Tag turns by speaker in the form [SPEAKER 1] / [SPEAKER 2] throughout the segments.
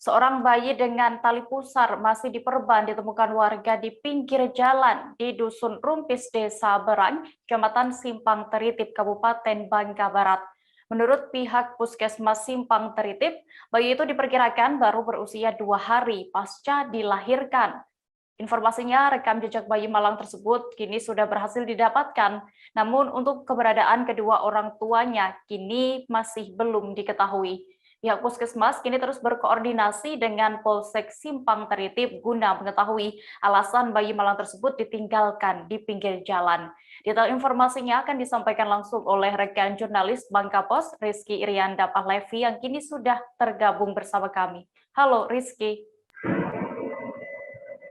[SPEAKER 1] Seorang bayi dengan tali pusar masih diperban ditemukan warga di pinggir jalan di Dusun Rumpis, Desa Berang, Kecamatan Simpang Teritip, Kabupaten Bangka Barat. Menurut pihak Puskesmas Simpang Teritip, bayi itu diperkirakan baru berusia 2 hari pasca dilahirkan. Informasinya, rekam jejak bayi malang tersebut kini sudah berhasil didapatkan. Namun untuk keberadaan kedua orang tuanya kini masih belum diketahui. Pihak Puskesmas kini terus berkoordinasi dengan Polsek Simpang Teritip guna mengetahui alasan bayi malang tersebut ditinggalkan di pinggir jalan. Detail informasinya akan disampaikan langsung oleh rekan jurnalis Bangka Pos, Rizky Irianda Pahlevi, yang kini sudah tergabung bersama kami. Halo Rizky.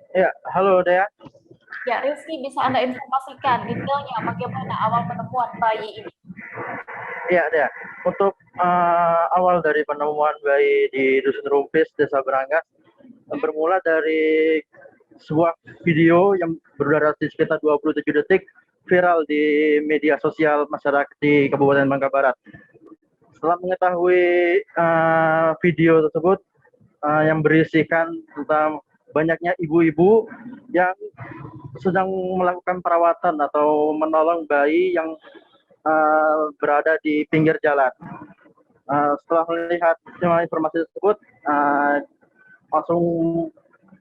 [SPEAKER 2] Ya, halo Dea.
[SPEAKER 1] Ya, Rizky, bisa Anda informasikan detailnya bagaimana awal penemuan bayi ini?
[SPEAKER 2] Ya, Dea. Untuk awal dari penemuan bayi di Dusun Rumpis, Desa Berangas, bermula dari sebuah video yang berdurasi sekitar 27 detik viral di media sosial masyarakat di Kabupaten Bangka Barat. Setelah mengetahui video tersebut yang berisikan tentang banyaknya ibu-ibu yang sedang melakukan perawatan atau menolong bayi yang berada di pinggir jalan. Setelah melihat informasi tersebut, langsung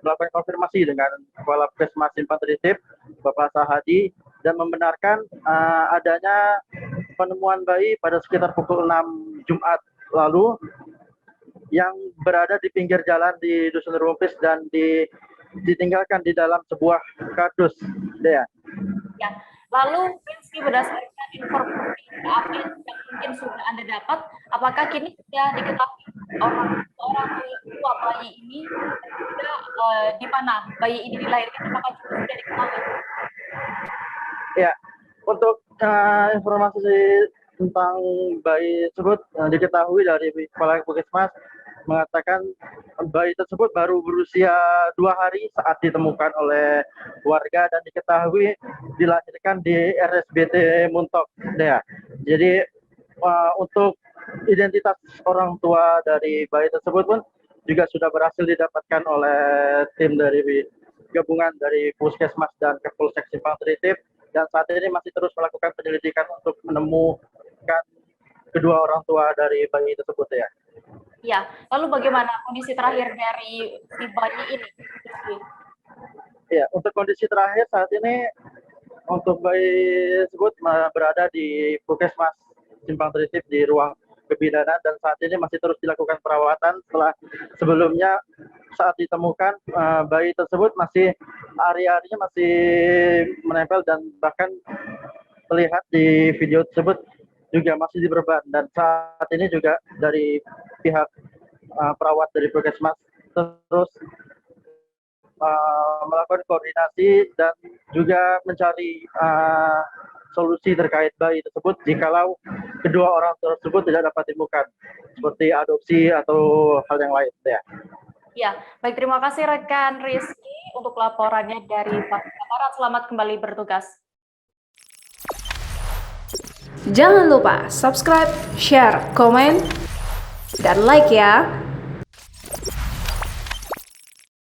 [SPEAKER 2] melakukan konfirmasi dengan Kepala Puskesmas Simpang Teritip, Bapak Sahadi, dan membenarkan adanya penemuan bayi pada sekitar pukul 6 Jumat lalu yang berada di pinggir jalan di Dusun Rumpis dan ditinggalkan di dalam sebuah kardus. Dea.
[SPEAKER 1] Ya, lalu Rizky, berdasarkan informasi update yang mungkin sudah Anda dapat, apakah kini sudah diketahui orang tua bayi ini juga di mana bayi ini dilahirkan, apakah juga sudah diketahui?
[SPEAKER 2] Ya, untuk informasi tentang bayi tersebut diketahui dari Kepala Puskesmas mengatakan bayi tersebut baru berusia 2 hari saat ditemukan oleh warga dan diketahui dilahirkan di RSBT Muntok. Ya. Jadi untuk identitas orang tua dari bayi tersebut pun juga sudah berhasil didapatkan oleh tim dari gabungan dari Puskesmas dan Kapolsek Simpang Teritip, dan saat ini masih terus melakukan penyelidikan untuk menemukan kedua orang tua dari bayi tersebut ya.
[SPEAKER 1] Ya, lalu bagaimana kondisi terakhir dari si bayi ini?
[SPEAKER 2] Ya, untuk kondisi terakhir saat ini untuk bayi tersebut berada di Puskesmas Simpang Teritip di ruang kebidanan, dan saat ini masih terus dilakukan perawatan setelah sebelumnya saat ditemukan bayi tersebut masih ari-arinya masih menempel dan bahkan terlihat di video tersebut juga masih diperban, dan saat ini juga dari pihak perawat dari Puskesmas terus melakukan koordinasi dan juga mencari solusi terkait bayi tersebut jikalau kedua orang tersebut tidak dapat ditemukan, seperti adopsi atau hal yang lain ya.
[SPEAKER 1] Ya, baik, terima kasih rekan Rizky untuk laporannya dari Bangka Barat. Selamat kembali bertugas.
[SPEAKER 3] Jangan lupa subscribe, share, komen, dan like ya.